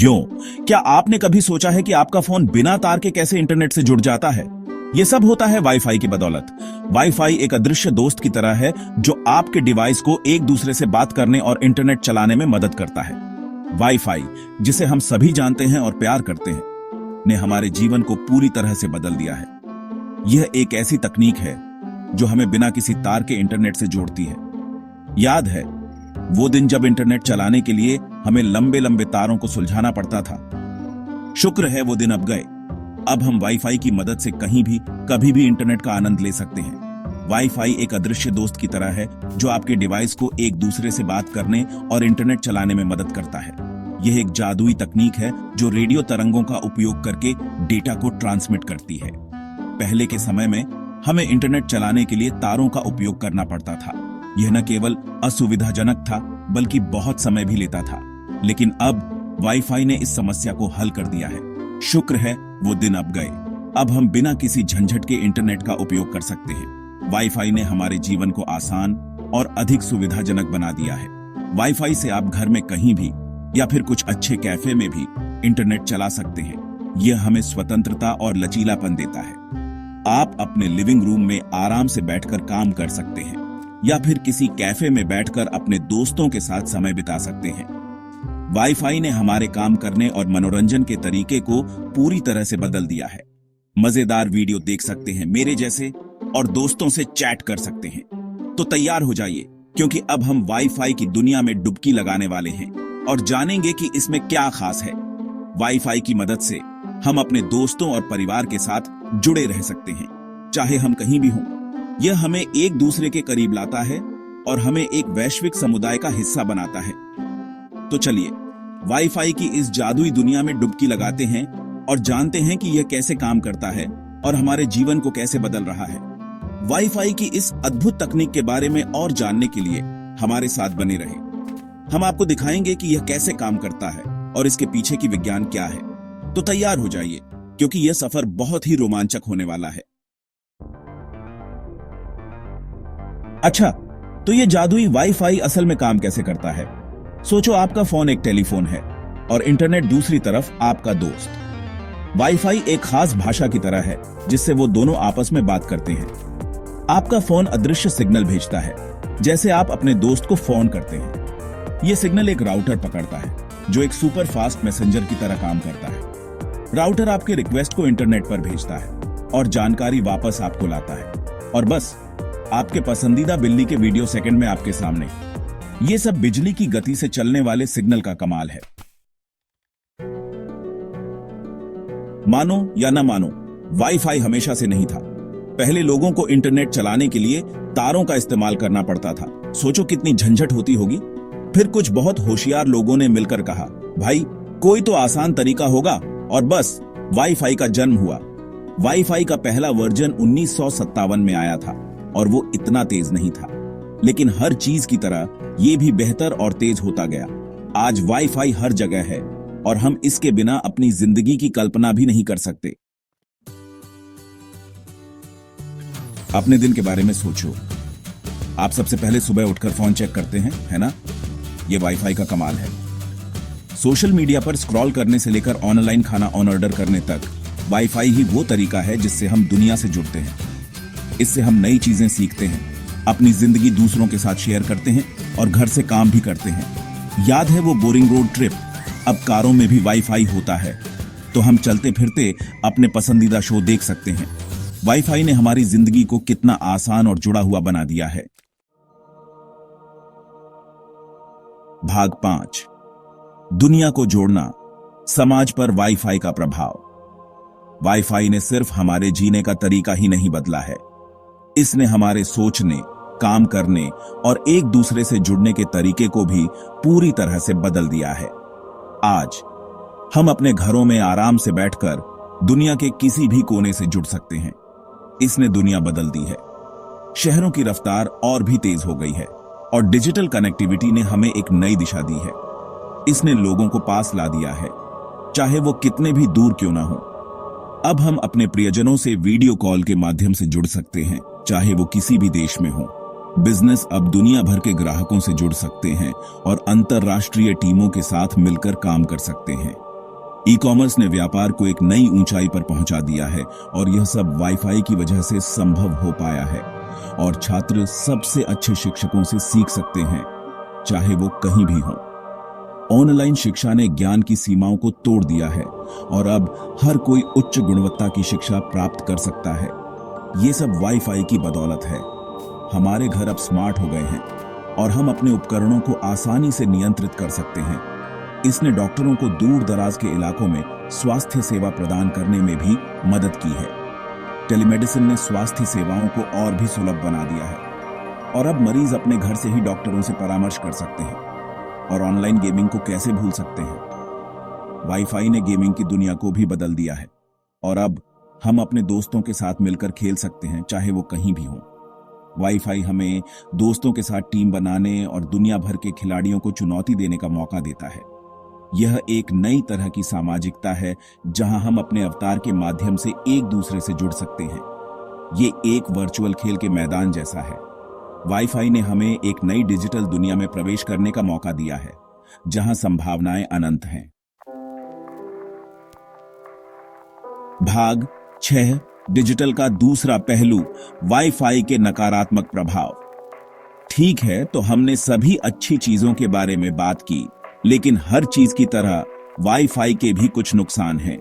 यों, क्या आपने कभी सोचा है कि आपका फोन बिना तार के कैसे इंटरनेट से जुड़ जाता है? ये सब होता है वाईफाई की बदौलत। वाईफाई एक अदृश्य दोस्त की तरह है जो आपके डिवाइस को एक दूसरे से बात करने और इंटरनेट चलाने में मदद करता है। वाईफाई, जिसे हम सभी जानते हैं और प्यार करते हैं, ने हमारे जीवन को पूरी तरह से बदल दिया है। यह एक ऐसी तकनीक है जो हमें बिना किसी तार के इंटरनेट से जोड़ती है। याद है वो दिन जब इंटरनेट चलाने के लिए हमें लंबे लंबे तारों को सुलझाना पड़ता था? शुक्र है वो दिन अब गए। अब हम वाईफाई की मदद से कहीं भी कभी भी इंटरनेट का आनंद ले सकते हैं। वाईफाई एक अदृश्य दोस्त की तरह है जो आपके डिवाइस को एक दूसरे से बात करने और इंटरनेट चलाने में मदद करता है। यह एक जादुई तकनीक है जो रेडियो तरंगों का उपयोग करके डेटा को ट्रांसमिट करती है। पहले के समय में हमें इंटरनेट चलाने के लिए तारों का उपयोग करना पड़ता था। यह न केवल असुविधाजनक था बल्कि बहुत समय भी लेता था, लेकिन अब वाईफाई ने इस समस्या को हल कर दिया है। शुक्र है वो दिन अब गए। अब हम बिना किसी झंझट के इंटरनेट का उपयोग कर सकते हैं। वाईफाई ने हमारे जीवन को आसान और अधिक सुविधाजनक बना दिया है। वाईफाई से आप घर में कहीं भी या फिर कुछ अच्छे कैफे में भी इंटरनेट चला सकते हैं। यह हमें स्वतंत्रता और लचीलापन देता है। आप अपने लिविंग रूम में आराम से बैठकर काम कर सकते हैं या फिर किसी कैफे में बैठकर अपने दोस्तों के साथ समय बिता सकते हैं। वाईफाई ने हमारे काम करने और मनोरंजन के तरीके को पूरी तरह से बदल दिया है। मजेदार वीडियो देख सकते हैं मेरे जैसे, और दोस्तों से चैट कर सकते हैं। तो तैयार हो जाइए, क्योंकि अब हम वाईफाई की दुनिया में डुबकी लगाने वाले हैं और जानेंगे कि इसमें क्या खास है। वाईफाई की मदद से हम अपने दोस्तों और परिवार के साथ जुड़े रह सकते हैं, चाहे हम कहीं भी हों। यह हमें एक दूसरे के करीब लाता है और हमें एक वैश्विक समुदाय का हिस्सा बनाता है। तो चलिए वाईफाई की इस जादुई दुनिया में डुबकी लगाते हैं और जानते हैं कि यह कैसे काम करता है और हमारे जीवन को कैसे बदल रहा है। वाईफाई की इस अद्भुत तकनीक के बारे में और जानने के लिए हमारे साथ बने रहें। हम आपको दिखाएंगे कि यह कैसे काम करता है और इसके पीछे की विज्ञान क्या है। तो तैयार हो जाइए, क्योंकि यह सफर बहुत ही रोमांचक होने वाला है। अच्छा, तो ये जादुई वाईफाई असल में काम कैसे करता है? सोचो आपका फोन एक टेलीफोन है और इंटरनेट दूसरी तरफ आपका दोस्त। वाईफाई एक खास भाषा की तरह है जिससे वो दोनों आपस में बात करते हैं। आपका फोन अदृश्य सिग्नल भेजता है, जैसे आप अपने दोस्त को फोन करते हैं। यह सिग्नल एक राउटर पकड़ता है जो एक सुपर फास्ट मैसेंजर की तरह काम करता है। राउटर आपके रिक्वेस्ट को इंटरनेट पर भेजता है और जानकारी वापस आपको लाता है, और बस आपके पसंदीदा बिल्ली के वीडियो सेकंड में आपके सामने। ये सब बिजली की गति से चलने वाले सिग्नल का कमाल है। मानो या न मानो, वाईफाई हमेशा से नहीं था। पहले लोगों को इंटरनेट चलाने के लिए तारों का इस्तेमाल करना पड़ता था। सोचो कितनी झंझट होती होगी। फिर कुछ बहुत होशियार लोगों ने मिलकर कहा, भाई कोई तो आसान तरीका होगा, और बस वाईफाई का जन्म हुआ। वाईफाई का पहला वर्जन 1957 में आया था और वो इतना तेज नहीं था, लेकिन हर चीज की तरह ये भी बेहतर और तेज होता गया। आज वाईफाई हर जगह है और हम इसके बिना अपनी जिंदगी की कल्पना भी नहीं कर सकते। अपने दिन के बारे में सोचो। आप सबसे पहले सुबह उठकर फोन चेक करते हैं, है ना? ये वाईफाई का कमाल है। सोशल मीडिया पर स्क्रॉल करने से लेकर ऑनलाइन खाना ऑर्डर करने तक, वाईफाई ही वो तरीका है जिससे हम दुनिया से जुड़ते हैं। इससे हम नई चीजें सीखते हैं, अपनी जिंदगी दूसरों के साथ शेयर करते हैं और घर से काम भी करते हैं। याद है वो बोरिंग रोड ट्रिप? अब कारों में भी वाईफाई होता है, तो हम चलते फिरते अपने पसंदीदा शो देख सकते हैं। वाईफाई ने हमारी जिंदगी को कितना आसान और जुड़ा हुआ बना दिया है। भाग 5, दुनिया को जोड़ना, समाज पर वाईफाई का प्रभाव। वाईफाई ने सिर्फ हमारे जीने का तरीका ही नहीं बदला है, इसने हमारे सोचने, काम करने और एक दूसरे से जुड़ने के तरीके को भी पूरी तरह से बदल दिया है। आज हम अपने घरों में आराम से बैठकर दुनिया के किसी भी कोने से जुड़ सकते हैं। इसने दुनिया बदल दी है। शहरों की रफ्तार और भी तेज हो गई है और डिजिटल कनेक्टिविटी ने हमें एक नई दिशा दी है। इसने लोगों को पास ला दिया है, चाहे वो कितने भी दूर क्यों ना हो। अब हम अपने प्रियजनों से वीडियो कॉल के माध्यम से जुड़ सकते हैं, चाहे वो किसी भी देश में हो। बिजनेस अब दुनिया भर के ग्राहकों से जुड़ सकते हैं और अंतरराष्ट्रीय टीमों के साथ मिलकर काम कर सकते हैं। ई कॉमर्स ने व्यापार को एक नई ऊंचाई पर पहुंचा दिया है और यह सब वाईफाई की वजह से संभव हो पाया है। और छात्र सबसे अच्छे शिक्षकों से सीख सकते हैं, चाहे वो कहीं भी हो। ऑनलाइन शिक्षा ने ज्ञान की सीमाओं को तोड़ दिया है और अब हर कोई उच्च गुणवत्ता की शिक्षा प्राप्त कर सकता है। ये सब वाईफाई की बदौलत है। हमारे घर अब स्मार्ट हो गए हैं और हम अपने उपकरणों को आसानी से नियंत्रित कर सकते हैं। इसने डॉक्टरों को दूर दराज के इलाकों में स्वास्थ्य सेवा प्रदान करने में भी मदद की है। टेलीमेडिसिन ने स्वास्थ्य सेवाओं को और भी सुलभ बना दिया है और अब मरीज अपने घर से ही डॉक्टरों से परामर्श कर सकते हैं। और ऑनलाइन गेमिंग को कैसे भूल सकते हैं। वाईफाई ने गेमिंग की दुनिया को भी बदल दिया है और अब हम अपने दोस्तों के साथ मिलकर खेल सकते हैं, चाहे वो कहीं भी हो। वाईफाई हमें दोस्तों के साथ टीम बनाने और दुनिया भर के खिलाड़ियों को चुनौती देने का मौका देता है। यह एक नई तरह की सामाजिकता है जहां हम अपने अवतार के माध्यम से एक दूसरे से जुड़ सकते हैं। ये एक वर्चुअल खेल के मैदान जैसा है। वाईफाई ने हमें एक नई डिजिटल दुनिया में प्रवेश करने का मौका दिया है जहां संभावनाएं अनंत हैं। भाग 6, डिजिटल का दूसरा पहलू, वाईफाई के नकारात्मक प्रभाव। ठीक है, तो हमने सभी अच्छी चीजों के बारे में बात की, लेकिन हर चीज की तरह वाईफाई के भी कुछ नुकसान हैं।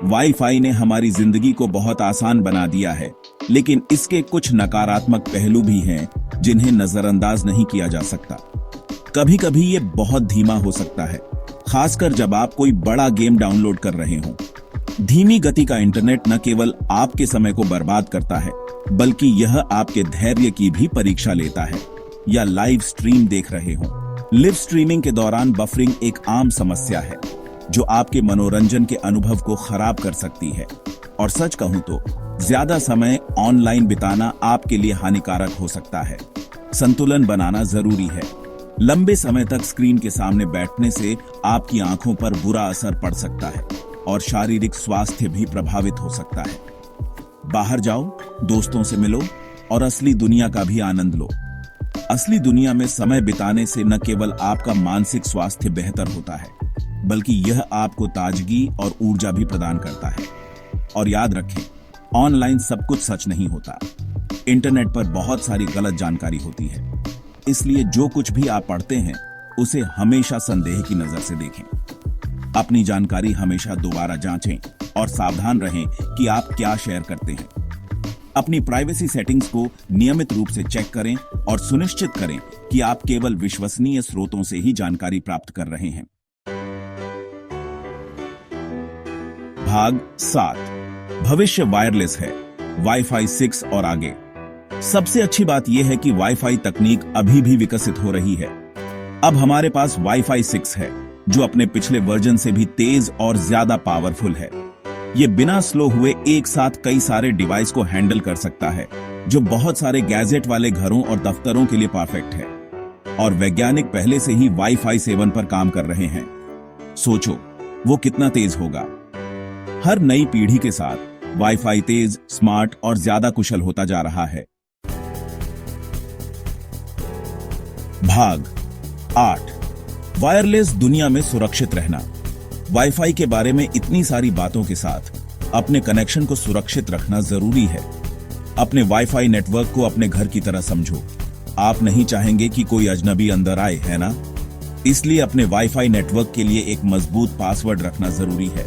वाईफाई ने हमारी जिंदगी को बहुत आसान बना दिया है, लेकिन इसके कुछ नकारात्मक पहलू भी हैं जिन्हें नजरअंदाज नहीं किया जा सकता। कभी कभी ये बहुत धीमा हो सकता है, खासकर जब आप कोई बड़ा गेम डाउनलोड कर रहे हों। धीमी गति का इंटरनेट न केवल आपके समय को बर्बाद करता है, बल्कि यह आपके धैर्य की भी परीक्षा लेता है। या लाइव स्ट्रीम देख रहे हों, लिव स्ट्रीमिंग के दौरान बफरिंग एक आम समस्या है जो आपके मनोरंजन के अनुभव को खराब कर सकती है। और सच कहूं तो ज्यादा समय ऑनलाइन बिताना आपके लिए हानिकारक हो सकता है। संतुलन बनाना जरूरी है। लंबे समय तक स्क्रीन के सामने बैठने से आपकी आंखों पर बुरा असर पड़ सकता है और शारीरिक स्वास्थ्य भी प्रभावित हो सकता है। बाहर जाओ, दोस्तों से मिलो और असली दुनिया का भी आनंद लो। असली दुनिया में समय बिताने से न केवल आपका मानसिक स्वास्थ्य बेहतर होता है, बल्कि यह आपको ताजगी और ऊर्जा भी प्रदान करता है। और याद रखें, ऑनलाइन सब कुछ सच नहीं होता। इंटरनेट पर बहुत सारी गलत जानकारी होती है, इसलिए जो कुछ भी आप पढ़ते हैं उसे हमेशा संदेह की नजर से देखें। अपनी जानकारी हमेशा दोबारा जांचें और सावधान रहें कि आप क्या शेयर करते हैं। अपनी प्राइवेसी सेटिंग्स को नियमित रूप से चेक करें और सुनिश्चित करें कि आप केवल विश्वसनीय स्रोतों से ही जानकारी प्राप्त कर रहे हैं। भाग 7, भविष्य वायरलेस है, वाईफाई 6 और आगे। सबसे अच्छी बात यह है कि वाईफाई तकनीक अभी भी विकसित हो रही है। अब हमारे पास वाईफाई 6 है जो अपने पिछले वर्जन से भी तेज और ज्यादा पावरफुल है। ये बिना स्लो हुए एक साथ कई सारे डिवाइस को हैंडल कर सकता है, जो बहुत सारे गैजेट वाले घरों और दफ्तरों के लिए परफेक्ट है। और वैज्ञानिक पहले से ही वाईफाई 7 पर काम कर रहे हैं। सोचो वो कितना तेज होगा। हर नई पीढ़ी के साथ वाईफाई तेज, स्मार्ट और ज्यादा कुशल होता जा रहा है। भाग 8, वायरलेस दुनिया में सुरक्षित रहना। वाईफाई के बारे में इतनी सारी बातों के साथ अपने कनेक्शन को सुरक्षित रखना जरूरी है। अपने वाईफाई नेटवर्क को अपने घर की तरह समझो। आप नहीं चाहेंगे कि कोई अजनबी अंदर आए, है ना? इसलिए अपने वाईफाई नेटवर्क के लिए एक मजबूत पासवर्ड रखना जरूरी है।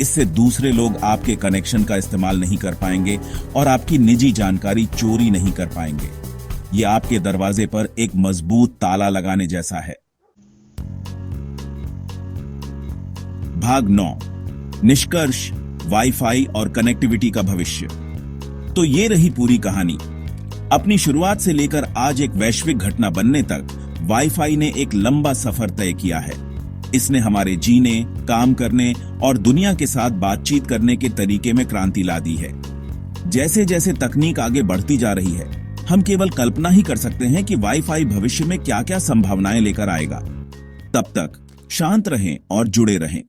इससे दूसरे लोग आपके कनेक्शन का इस्तेमाल नहीं कर पाएंगे और आपकी निजी जानकारी चोरी नहीं कर पाएंगे। ये आपके दरवाजे पर एक मजबूत ताला लगाने जैसा है। भाग 9, निष्कर्ष, वाईफाई और कनेक्टिविटी का भविष्य। तो ये रही पूरी कहानी। अपनी शुरुआत से लेकर आज एक वैश्विक घटना बनने तक वाईफाई ने एक लंबा सफर तय किया है। इसने हमारे जीने, काम करने और दुनिया के साथ बातचीत करने के तरीके में क्रांति ला दी है। जैसे जैसे तकनीक आगे बढ़ती जा रही है, हम केवल कल्पना ही कर सकते हैं कि वाईफाई भविष्य में क्या क्या संभावनाएं लेकर आएगा। तब तक शांत रहें और जुड़े रहें।